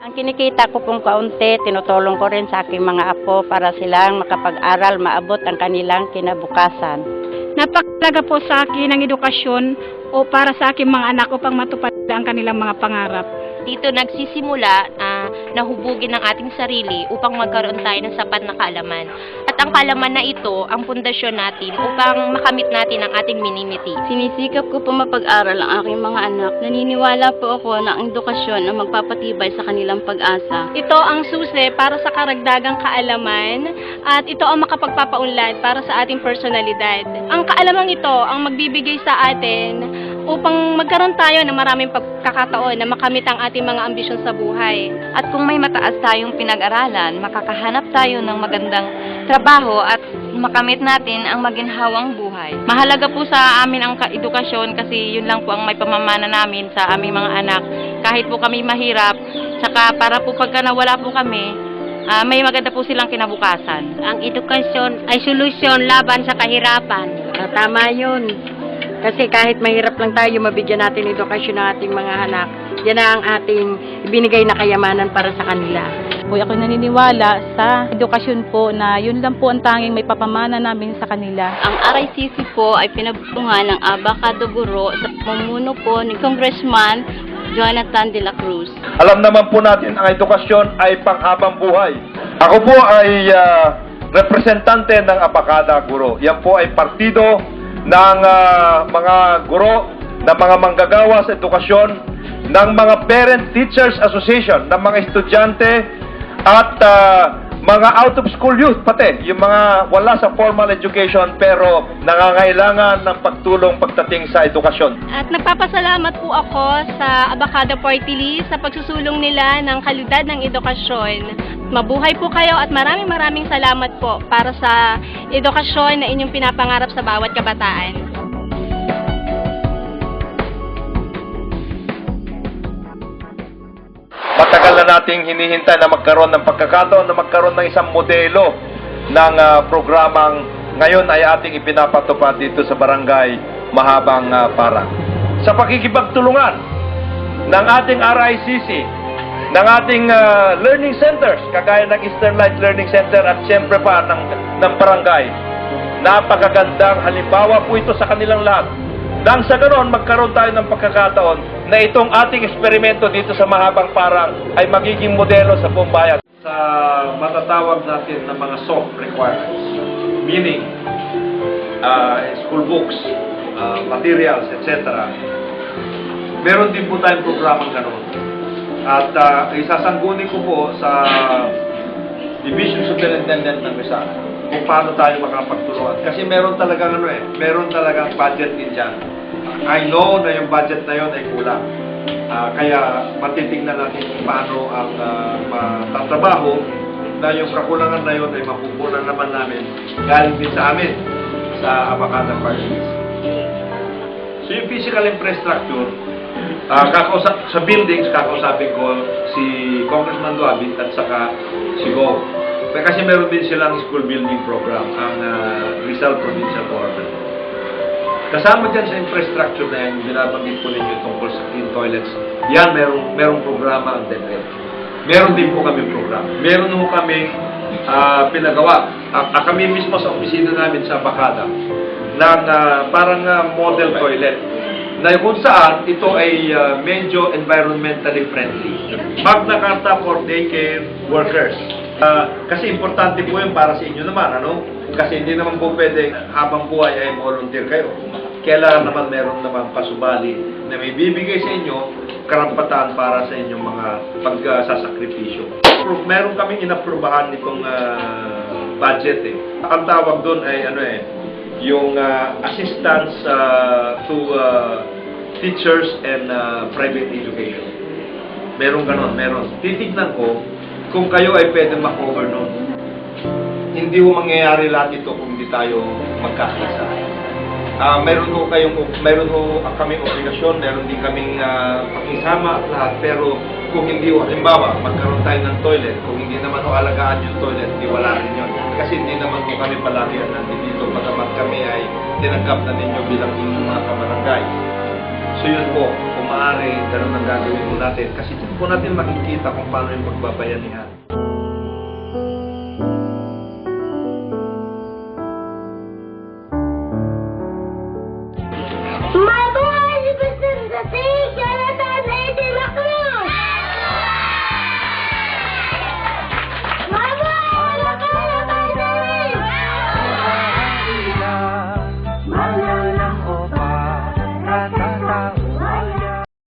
Ang kinikita ko pong kaunti, tinutulong ko rin sa aking mga apo para silang makapag-aral, maabot ang kanilang kinabukasan. Napakalaga po sa akin ang edukasyon o para sa aking mga anak upang matupad ang kanilang mga pangarap. Dito nagsisimula na hubugin ang ating sarili upang magkaroon tayo ng sapat na kaalaman. At ang kaalaman na ito, ang pundasyon natin upang makamit natin ang ating minimiti. Sinisikap ko po mapag-aral ang aking mga anak. Naniniwala po ako na ang edukasyon ang magpapatibay sa kanilang pag-asa. Ito ang susi para sa karagdagang kaalaman at ito ang makapagpapaunlad para sa ating personalidad. Ang kaalamang ito ang magbibigay sa atin upang magkaroon tayo ng maraming pagkakataon na makamit ang ating mga ambisyon sa buhay. At kung may mataas tayong pinag-aralan, makakahanap tayo ng magandang trabaho at makamit natin ang maginhawang buhay. Mahalaga po sa amin ang edukasyon kasi yun lang po ang may pamamana namin sa aming mga anak. Kahit po kami mahirap, saka para po pagka nawala po kami, may maganda po silang kinabukasan. Ang edukasyon ay solusyon laban sa kahirapan. Tama yun. Kasi kahit mahirap lang tayo, mabigyan natin edukasyon ng ating mga anak. Yan na ang ating ibinigay na kayamanan para sa kanila. Po ako naniniwala sa edukasyon po na yun lang po ang tanging may papamana namin sa kanila. Ang RICC po ay pinabubuhan ng Abacado Guro sa pamumuno po ni Congressman Jonathan de la Cruz. Alam naman po natin ang edukasyon ay panghabang buhay. Ako po ay representante ng Abacado Guro. Yan po ay partido ng mga guro, ng mga manggagawa sa edukasyon, ng mga Parent Teachers Association, ng mga estudyante at mga out-of-school youth pati, yung mga wala sa formal education pero nangangailangan ng pagtulong pagdating sa edukasyon. At nagpapasalamat po ako sa Abacado Party List sa pagsusulong nila ng kalidad ng edukasyon. Mabuhay po kayo at maraming salamat po para sa edukasyon na inyong pinapangarap sa bawat kabataan. Matagal na nating hinihintay na magkaroon ng pagkakataon na magkaroon ng isang modelo ng programang ngayon ay ating ipinapatupad dito sa Barangay Mahabang Parang. Sa pakikipagtulungan ng ating RICC, ng ating learning centers, kagaya ng Eastern Light Learning Center at siyempre pa ng barangay. Napakagandang halimbawa po ito sa kanilang lahat. Nang sa ganoon, magkaroon tayo ng pagkakataon na itong ating eksperimento dito sa Mahabang Parang ay magiging modelo sa buong bayan. Sa matatawag natin na mga soft requirements, meaning school books, materials, etc. Meron din po tayong programang ganoon. At isasangguni ko po sa Division Superintendent ng Rizal kung paano tayo makapagtulungan. Kasi meron talagang meron talagang budget din dyan. I know na yung budget na yun ay kulang. Kaya matitignan natin kung paano ang matatrabaho na yung kakulangan na yun ay mapupunan naman namin galing din sa amin sa Abacado Party. So yung physical infrastructure, sa buildings, kakausapin ko si Congressman Duabit at saka si Go. Kasi meron din silang school building program, ang Rizal Provincial Government. Kasama dyan sa infrastructure na yan, binabanggit po ninyo tungkol sa clean toilets, yan, merong programa ang DepEd. Meron din po kami program. Meron po kami pinagawa. Kami mismo sa opisina namin sa Bacada ng parang model toilet na kung saan ito ay medyo environmentally friendly. Magna Carta for daycare workers. Kasi importante po yun para sa inyo naman, ano? Kasi hindi naman po pwede habang buhay ay volunteer kayo. Kailangan naman meron naman pasubali na may bibigay sa inyo karampatan para sa inyong mga pagsasakripisyo. Meron kaming inaprubahan nitong budget eh. Ang tawag doon ay yung assistance to teachers and private education. Meron ganon, meron. Titignan ko kung kayo ay pwede ma-cover nun. Hindi ho mangyayari lahat ito kung hindi tayo magkakisa. Meron ho kaming obligasyon, meron din kaming pakisama at lahat, pero kung hindi ho, halimbawa, magkaroon tayo ng toilet, kung hindi naman ho alagaan yung toilet, di wala rin yun. Kasi hindi naman po kami palagi nandito, pagkamat kami ay tinanggap na ninyo bilang inyong mga kabarangay. So yun po, kung maaari, ganun ang gagawin po natin. Kasi dito po natin makikita kung paano yung pagbabayanihan.